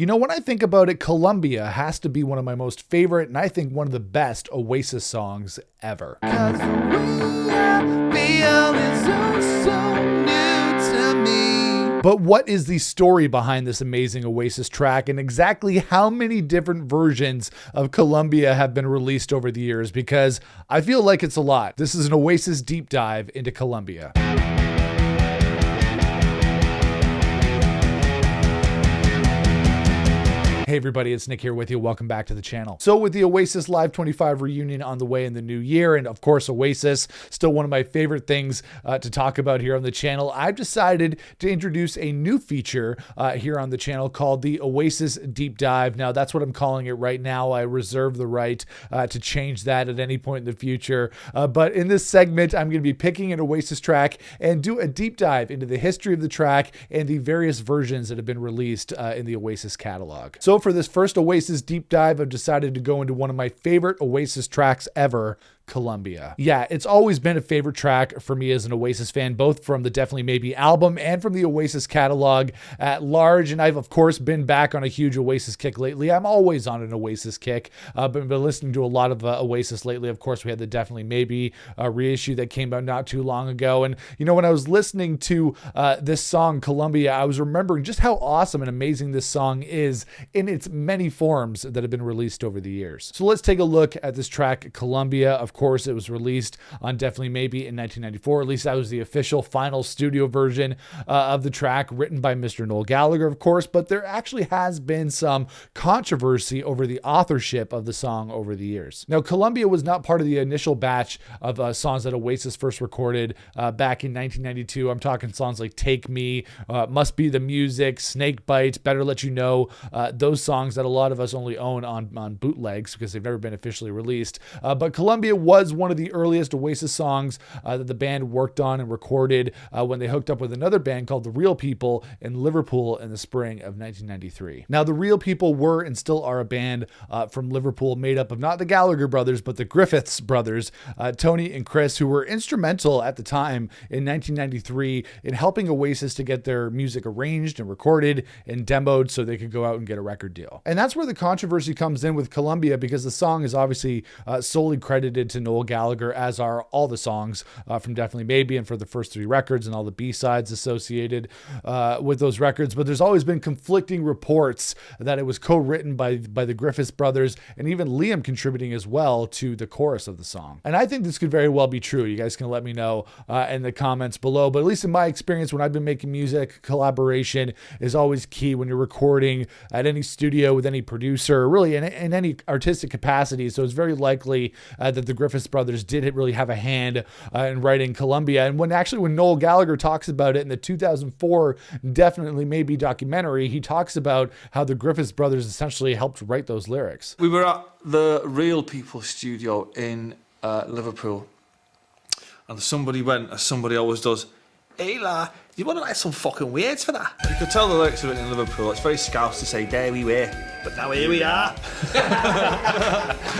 You know, when I think about it, Columbia has to be one of my most favorite, and I think one of the best Oasis songs ever. 'Cause the way I feel is so new to me. But what is the story behind this amazing Oasis track, and exactly how many different versions of Columbia have been released over the years? Because I feel like it's a lot. This is an Oasis deep dive into Columbia. Hey everybody, it's Nick here with you. Welcome back to the channel. So with the Oasis Live 25 reunion on the way in the new year, and of course Oasis, still one of my favorite things to talk about here on the channel, I've decided to introduce a new feature here on the channel called the Oasis Deep Dive. Now that's what I'm calling it right now. I reserve the right to change that at any point in the future. But in this segment, I'm going to be picking an Oasis track and do a deep dive into the history of the track and the various versions that have been released in the Oasis catalog. So for this first Oasis deep dive, I've decided to go into one of my favorite Oasis tracks ever, Columbia. Yeah, it's always been a favorite track for me as an Oasis fan, both from the Definitely Maybe album and from the Oasis catalog at large. And I've, of course, been back on a huge Oasis kick lately. I'm always on an Oasis kick, but I've been listening to a lot of Oasis lately. Of course, we had the Definitely Maybe reissue that came out not too long ago. And, you know, when I was listening to this song, Columbia, I was remembering just how awesome and amazing this song is in its many forms that have been released over the years. So let's take a look at this track, Columbia. Of course, it was released on Definitely Maybe in 1994. At least that was the official final studio version of the track, written by Mr. Noel Gallagher, of course. But there actually has been some controversy over the authorship of the song over the years. Now, Columbia was not part of the initial batch of songs that Oasis first recorded back in 1992. I'm talking songs like Take Me, Must Be the Music, Snake Bite, Better Let You Know, those songs that a lot of us only own on bootlegs because they've never been officially released. But Columbia was one of the earliest Oasis songs that the band worked on and recorded when they hooked up with another band called The Real People in Liverpool in the spring of 1993. Now, The Real People were and still are a band from Liverpool made up of not the Gallagher brothers, but the Griffiths brothers, Tony and Chris, who were instrumental at the time in 1993 in helping Oasis to get their music arranged and recorded and demoed so they could go out and get a record deal. And that's where the controversy comes in with Columbia, because the song is obviously solely credited to Noel Gallagher, as are all the songs from Definitely Maybe and for the first three records and all the B-sides associated with those records. But there's always been conflicting reports that it was co-written by the Griffiths brothers, and even Liam contributing as well to the chorus of the song. And I think this could very well be true. You guys can let me know in the comments below. But at least in my experience, when I've been making music, collaboration is always key when you're recording at any studio with any producer, really in any artistic capacity. So it's very likely that the Griffiths brothers did really have a hand in writing Columbia. And when Noel Gallagher talks about it in the 2004 Definitely Maybe documentary, he talks about how the Griffiths brothers essentially helped write those lyrics. We were at the Real People studio in Liverpool, and somebody went, as somebody always does, "Hey la, you want to write some fucking words for that?" You could tell the lyrics were written in Liverpool. It's very Scouse to say, "There we were, but now here we are."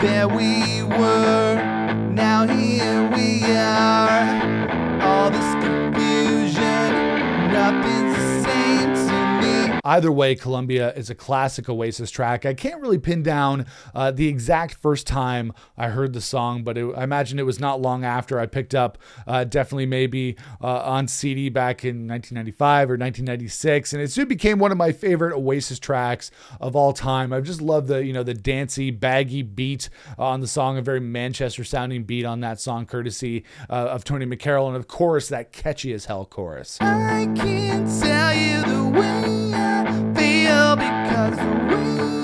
There we were, now here we are. All this confusion, nothing's the same to me. Either way, Columbia is a classic Oasis track. I can't really pin down the exact first time I heard the song, but I imagine it was not long after I picked up Definitely Maybe on CD back in 1995 or 1996, and it soon became one of my favorite Oasis tracks of all time. I just love the dancey, baggy beat on the song, a very Manchester-sounding beat on that song, courtesy of Tony McCarroll, and of course that catchy as hell chorus. I can't tell you the way I feel, because the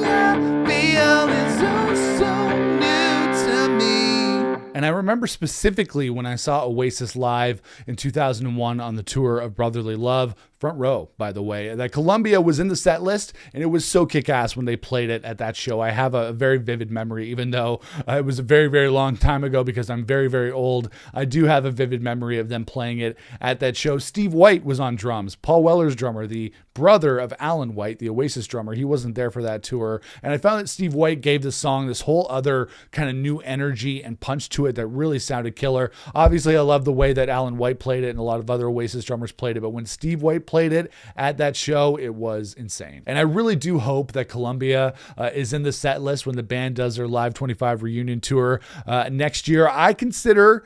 way I feel is so new to me. And I remember specifically when I saw Oasis live in 2001 on the tour of Brotherly Love, front row, by the way, that Columbia was in the set list, and it was so kick-ass when they played it at that show. I have a very vivid memory, even though it was a very, very long time ago because I'm very, very old. I do have a vivid memory of them playing it at that show. Steve White was on drums, Paul Weller's drummer, the brother of Alan White, the Oasis drummer. He wasn't there for that tour, and I found that Steve White gave the song this whole other kind of new energy and punch to it that really sounded killer. Obviously, I love the way that Alan White played it and a lot of other Oasis drummers played it, but when Steve White played it at that show. It was insane. And I really do hope that Columbia is in the set list when the band does their Live 25 reunion tour next year. I consider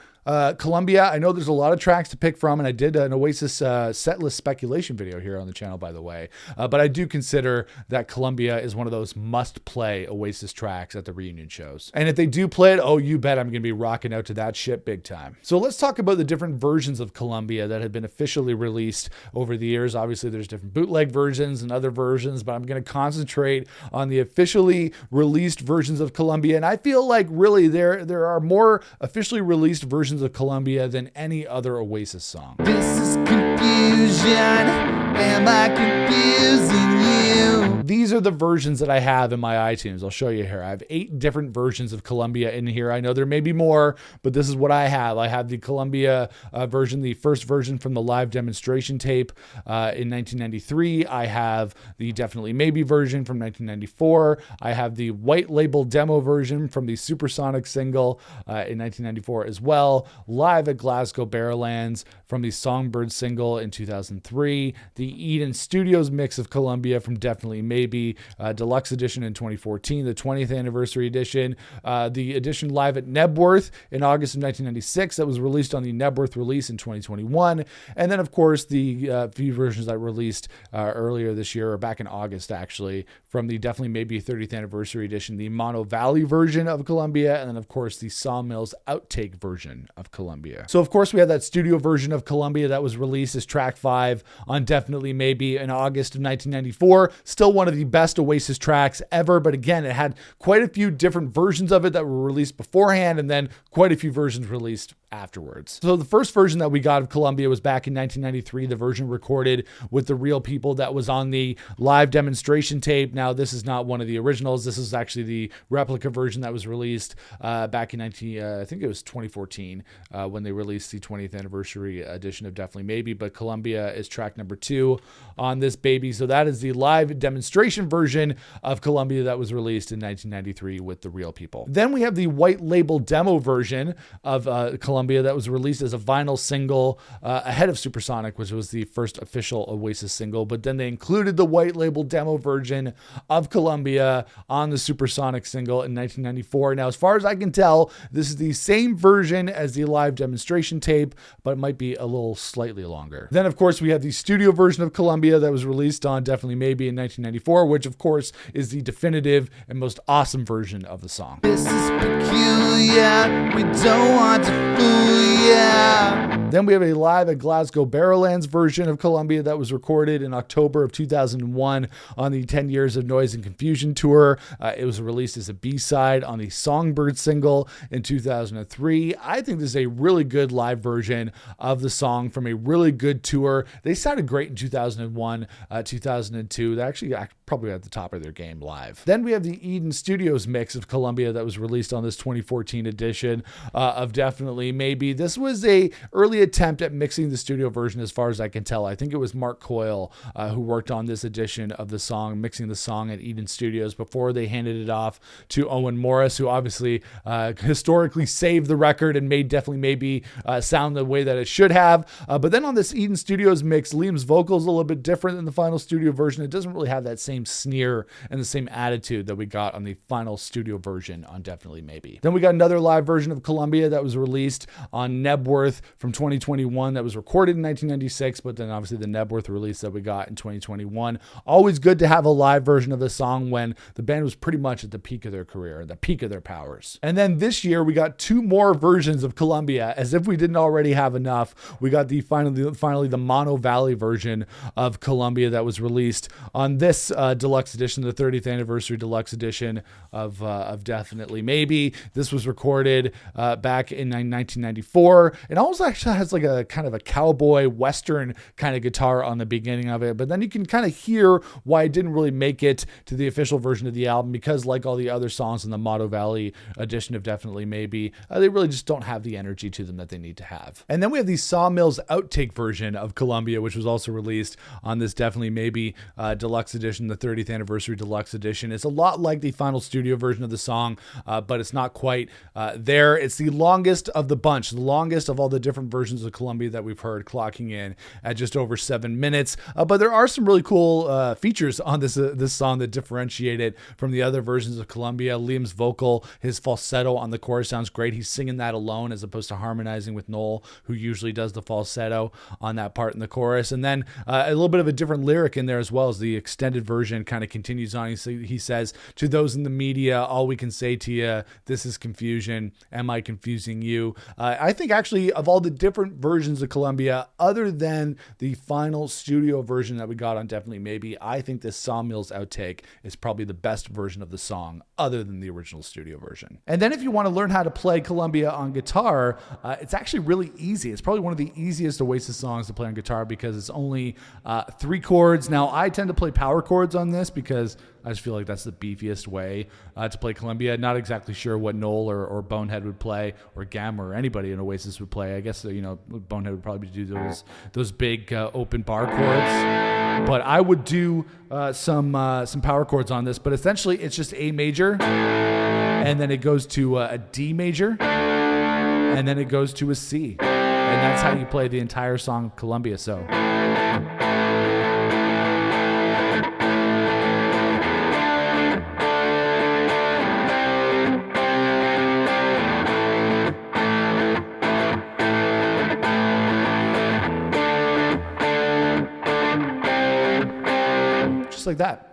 Columbia, I know there's a lot of tracks to pick from, and I did an Oasis set list speculation video here on the channel, by the way. But I do consider that Columbia is one of those must-play Oasis tracks at the reunion shows. And if they do play it, oh, you bet I'm going to be rocking out to that shit big time. So let's talk about the different versions of Columbia that have been officially released over the years. Obviously, there's different bootleg versions and other versions, but I'm going to concentrate on the officially released versions of Columbia. And I feel like really there are more officially released versions of Columbia than any other Oasis song. This is confusion. Am I confusing you? These are the versions that I have in my iTunes. I'll show you here. I have 8 different versions of Columbia in here. I know there may be more, but this is what I have. I have the Columbia version, the first version from the live demonstration tape in 1993. I have the Definitely Maybe version from 1994. I have the white label demo version from the Supersonic single in 1994 as well. Live at Glasgow Barrowlands from the Songbird single in 2003. The Eden Studios mix of Columbia from Definitely Maybe, deluxe edition in 2014, the 20th anniversary edition, the edition live at Nebworth in August of 1996 that was released on the Nebworth release in 2021, and then of course the few versions that released earlier this year, or back in August actually, from the Definitely Maybe 30th anniversary edition, the Mono Valley version of Columbia, and then of course the Sawmills outtake version of Columbia. So of course we have that studio version of Columbia that was released as track 5 on Definitely Maybe in August of 1994. Still one of the best Oasis tracks ever, but again, it had quite a few different versions of it that were released beforehand, and then quite a few versions released afterwards. So the first version that we got of Columbia was back in 1993, the version recorded with the real people that was on the live demonstration tape. Now, this is not one of the originals. This is actually the replica version that was released back in I think it was 2014 when they released the 20th anniversary edition of Definitely Maybe, but Columbia is track number 2 on this baby. So that is the live demonstration version of Columbia that was released in 1993 with the real people. Then we have the white label demo version of Columbia that was released as a vinyl single ahead of Supersonic, which was the first official Oasis single, but then they included the white label demo version of Columbia on the Supersonic single in 1994. Now, as far as I can tell, this is the same version as the live demonstration tape, but it might be a little slightly longer. Then, of course, we have the studio version of Columbia that was released on Definitely Maybe in 1994, which, of course, is the definitive and most awesome version of the song. This is peculiar. We don't want to fool ya. Then we have a live at Glasgow Barrowlands version of Columbia that was recorded in October of 2001 on the 10 Years of Noise and Confusion tour. It was released as a B-side on the Songbird single in 2003. I think this is a really good live version of the song from a really good tour. They sounded great in 2001, 2002. They actually probably at the top of their game live. Then we have the Eden Studios mix of Columbia that was released on this 2014 edition of Definitely Maybe. This was a early attempt at mixing the studio version as far as I can tell. I think it was Mark Coyle who worked on this edition of the song, mixing the song at Eden Studios before they handed it off to Owen Morris, who obviously historically saved the record and made Definitely Maybe sound the way that it should have. But then on this Eden Studios mix, Liam's vocals a little bit different than the final studio version. It doesn't really have that same sneer and the same attitude that we got on the final studio version on Definitely Maybe. Then we got another live version of Columbia that was released on Nebworth from 2021 that was recorded in 1996, but then obviously the Nebworth release that we got in 2021. Always good to have a live version of the song when the band was pretty much at the peak of their career, the peak of their powers. And then this year we got 2 more versions of Columbia, as if we didn't already have enough. We got the finally the Mono Valley version of Columbia that was released on this deluxe edition, the 30th anniversary deluxe edition of Definitely Maybe. This was recorded back in 1994. It almost actually has like a kind of a cowboy western kind of guitar on the beginning of it, but then you can kind of hear why it didn't really make it to the official version of the album, because like all the other songs in the Mono Valley edition of Definitely Maybe, they really just don't have the energy to them that they need to have. And then we have the Sawmills outtake version of Columbia, which was also released on this Definitely Maybe deluxe edition, the 30th anniversary deluxe edition. It's a lot like the final studio version of the song, but it's not quite there. It's the longest of the bunch, the longest of all the different versions of Columbia that we've heard, clocking in at just over 7 minutes. But there are some really cool features on this song that differentiate it from the other versions of Columbia. Liam's vocal, his falsetto on the chorus sounds great. He's singing that alone as opposed to harmonizing with Noel, who usually does the falsetto on that part in the chorus. And then a little bit of a different lyric in there as well, as the extended version kind of continues on. He says, "To those in the media, all we can say to you, this is confusion. Am I confusing you?" I think actually of all the different versions of Columbia, other than the final studio version that we got on Definitely Maybe, I think this Sawmills outtake is probably the best version of the song other than the original studio version. And then if you want to learn how to play Columbia on guitar, it's actually really easy. It's probably one of the easiest Oasis songs to play on guitar because it's only 3 chords. Now, I tend to play power chords on this because I just feel like that's the beefiest way to play Columbia. Not exactly sure what Noel or Bonehead would play, or Gamma or anybody in Oasis would play. I guess, Bonehead would probably do those big open bar chords. But I would do some power chords on this. But essentially, it's just A major, and then it goes to a D major, and then it goes to a C. And that's how you play the entire song of Columbia. So just like that.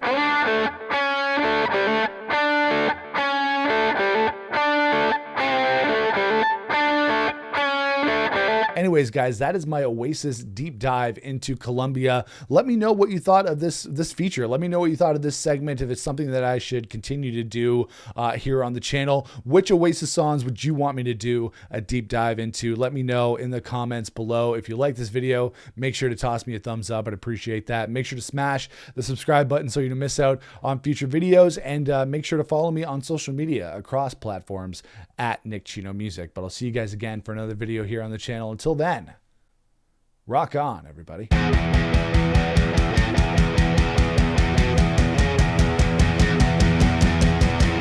Anyways, guys, that is my Oasis deep dive into Columbia. Let me know what you thought of this feature. Let me know what you thought of this segment, if it's something that I should continue to do here on the channel. Which Oasis songs would you want me to do a deep dive into? Let me know in the comments below. If you like this video, make sure to toss me a thumbs up. I'd appreciate that. Make sure to smash the subscribe button so you don't miss out on future videos, and make sure to follow me on social media across platforms at Nick Chino Music. But I'll see you guys again for another video here on the channel. Until then, rock on, everybody.